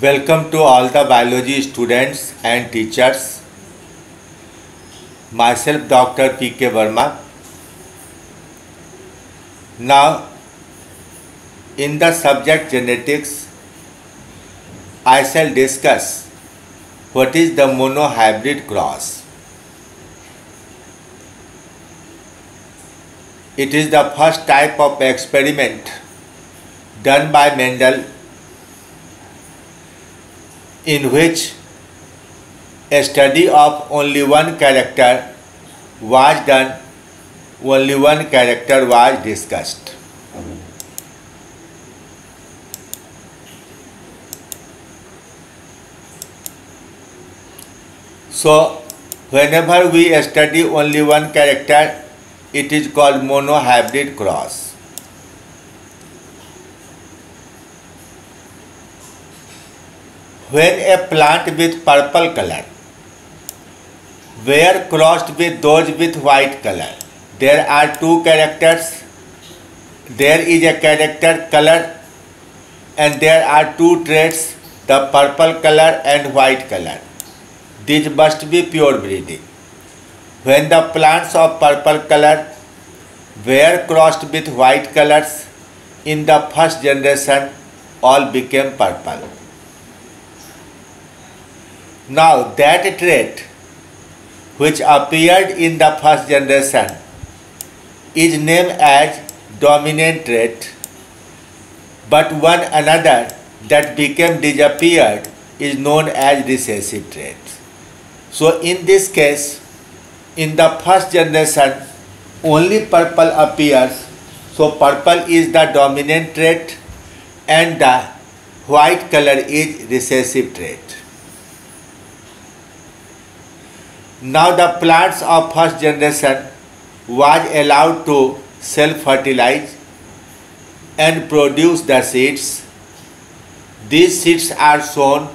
Welcome to all the biology students and teachers. Myself Dr. P.K. Verma. Now, in the subject genetics, I shall discuss what is the monohybrid cross. It is the first type of experiment done by Mendel in which a study of only one character was done, only one character was discussed. So, whenever we study only one character, it is called monohybrid cross. When a plant with purple color were crossed with those with white color, there are two characters. There is a character color and there are two traits, the purple color and white color. These must be pure breeding. When the plants of purple color were crossed with white colors, in the first generation all became purple. Now that trait which appeared in the first generation is named as dominant trait, but one another that became disappeared is known as recessive trait. So in this case, in the first generation only purple appears, so purple is the dominant trait and the white color is recessive trait. Now the plants of first generation was allowed to self-fertilize and produce the seeds. These seeds are sown,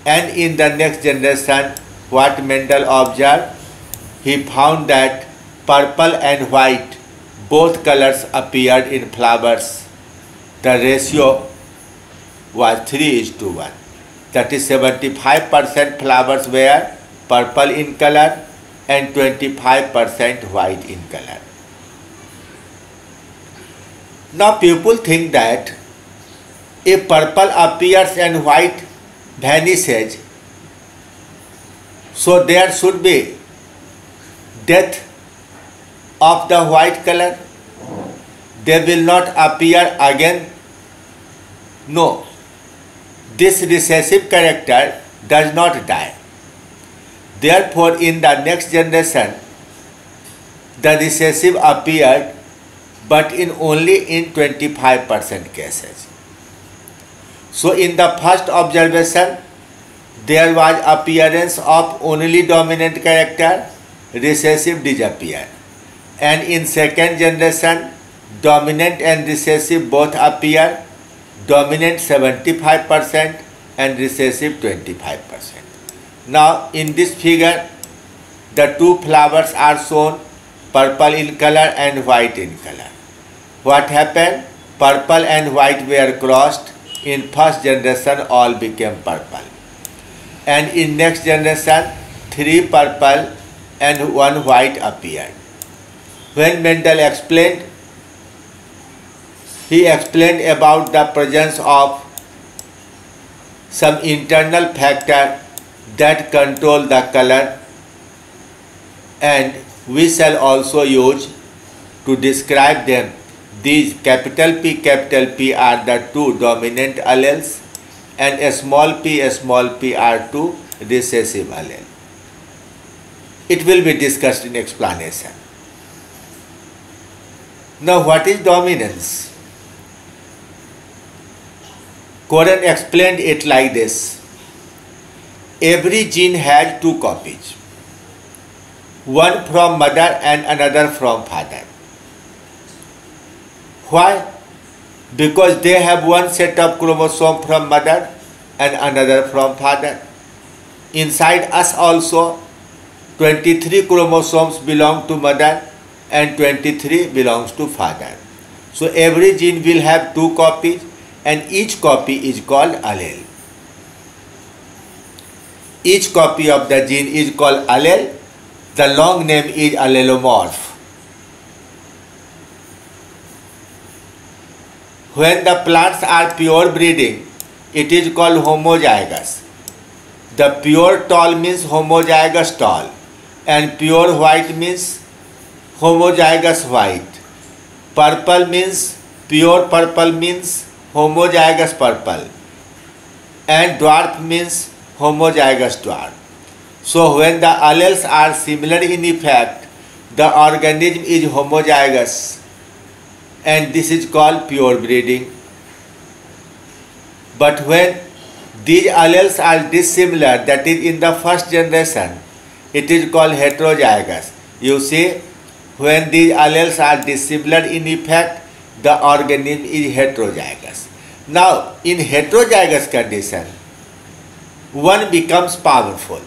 and in the next generation what Mendel observed, he found that purple and white both colors appeared in flowers. The ratio was 3:1. That is 75% flowers were purple in color and 25% white in color. Now people think that if purple appears and white vanishes, so there should be death of the white color. They will not appear again. No, this recessive character does not die. Therefore, in the next generation, the recessive appeared, but only in 25% cases. So, in the first observation, there was appearance of only dominant character, recessive disappeared. And in second generation, dominant and recessive both appear, dominant 75% and recessive 25%. Now in this figure, the two flowers are shown, purple in color and white in color. What happened? Purple and white were crossed. In first generation all became purple. And in next generation, 3 purple and 1 white appeared. When Mendel explained, he explained about the presence of some internal factor that control the color, and we shall also use to describe them. These capital P are the two dominant alleles and small p are two recessive alleles. It will be discussed in explanation. Now what is dominance? Coren explained it like this. Every gene has 2 copies, one from mother and another from father. Why? Because they have one set of chromosomes from mother and another from father. Inside us also, 23 chromosomes belong to mother and 23 belongs to father. So every gene will have 2 copies and each copy is called allele. Each copy of the gene is called allele. The long name is allelomorph. When the plants are pure breeding, it is called homozygous. The pure tall means homozygous tall, and pure white means homozygous white. Purple means pure purple means homozygous purple, and dwarf means homozygous dwarf. So when the alleles are similar in effect, the organism is homozygous, and this is called pure breeding. But when these alleles are dissimilar, that is in the first generation, it is called heterozygous. You see, when these alleles are dissimilar in effect, the organism is heterozygous. Now, in heterozygous condition, one becomes powerful.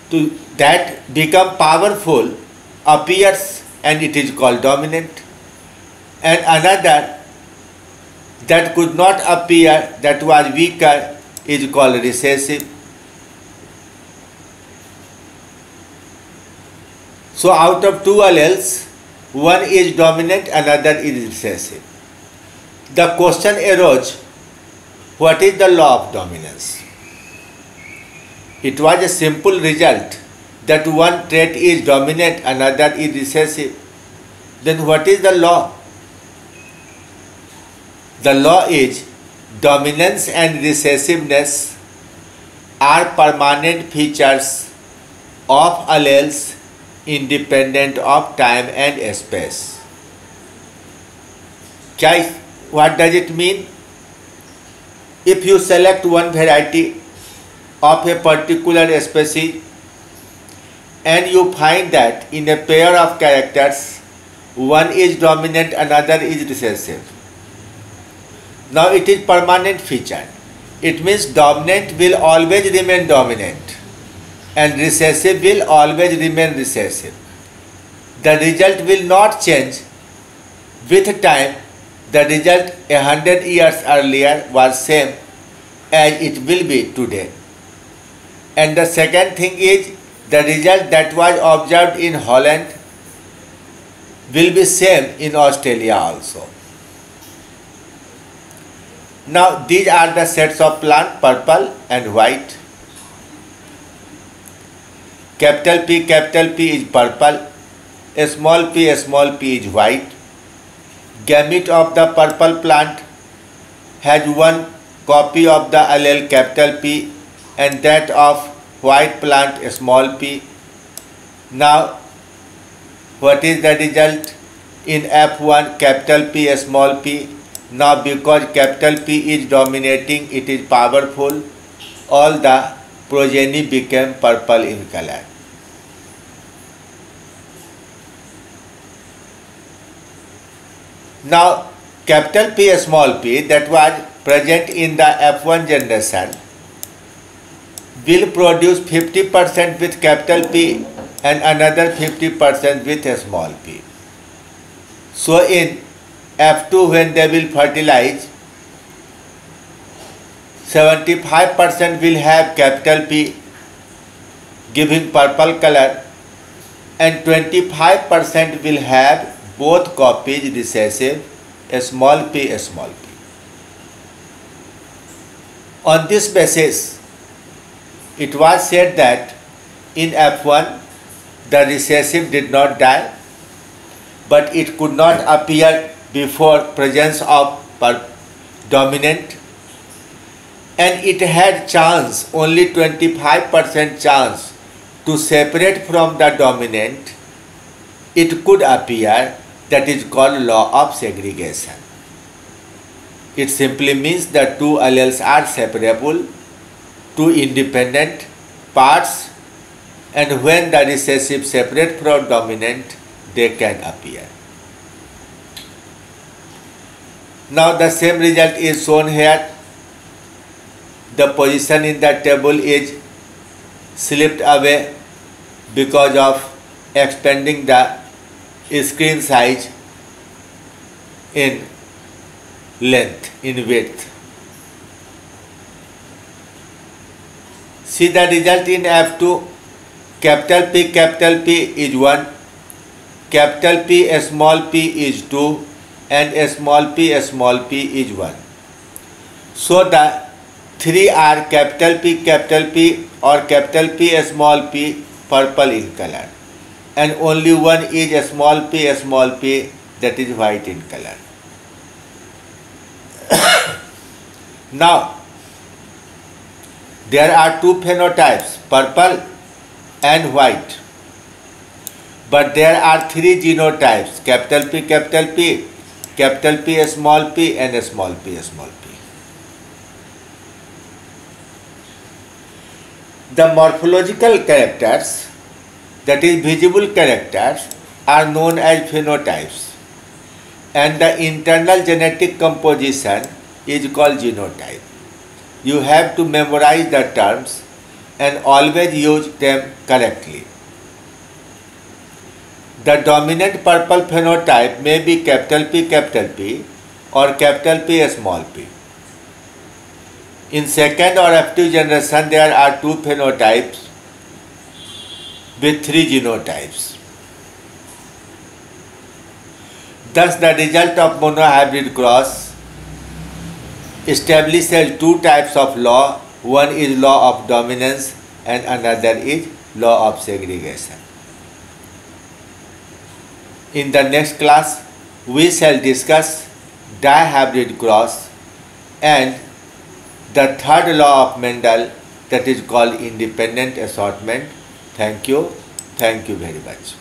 To that become powerful appears and it is called dominant, and another that could not appear, that was weaker, is called recessive. So out of two alleles, one is dominant, another is recessive. The question arose, what is the law of dominance? It was a simple result that one trait is dominant, another is recessive. Then what is the law? The law is dominance and recessiveness are permanent features of alleles independent of time and space. What does it mean? If you select one variety of a particular species and you find that in a pair of characters, one is dominant, another is recessive. Now it is permanent feature. It means dominant will always remain dominant and recessive will always remain recessive. The result will not change with time. The result 100 years earlier was same as it will be today. And the second thing is, the result that was observed in Holland will be same in Australia also. Now these are the sets of plant, purple and white. Capital P is purple, small p is white. Gamete of the purple plant has one copy of the allele capital P and that of white plant small p. Now what is the result? In F1 capital P small p. Now because capital P is dominating, it is powerful, all the progeny became purple in color. Now capital P small p that was present in the F1 generation will produce 50% with capital P and another 50% with a small p. So in F2 when they will fertilize, 75% will have capital P giving purple color and 25% will have both copies recessive, a small p. On this basis, it was said that in F1 the recessive did not die, but it could not appear before presence of dominant, and it had chance, only 25% chance to separate from the dominant. It could appear, that is called law of segregation. It simply means that two alleles are separable, two independent parts, and when the recessive separate from dominant, they can appear. Now the same result is shown here. The position in the table is slipped away because of expanding the screen size in length, in width. See the result in F2. Capital P is 1, capital P small p is 2, and small p is 1. So the three are capital P or capital P small p purple in color, and only one is small p that is white in color. Now there are two phenotypes, purple and white, but there are three genotypes, capital P, capital P small p, and small p. The morphological characters, that is visible characters, are known as phenotypes, and the internal genetic composition is called genotype. You have to memorize the terms and always use them correctly. The dominant purple phenotype may be capital P or capital P small p. In second or F2 generation, there are two phenotypes with three genotypes. Thus, the result of monohybrid cross establishes two types of law. One is law of dominance and another is law of segregation. In the next class, we shall discuss dihybrid cross and the third law of Mendel, that is called independent assortment. Thank you very much.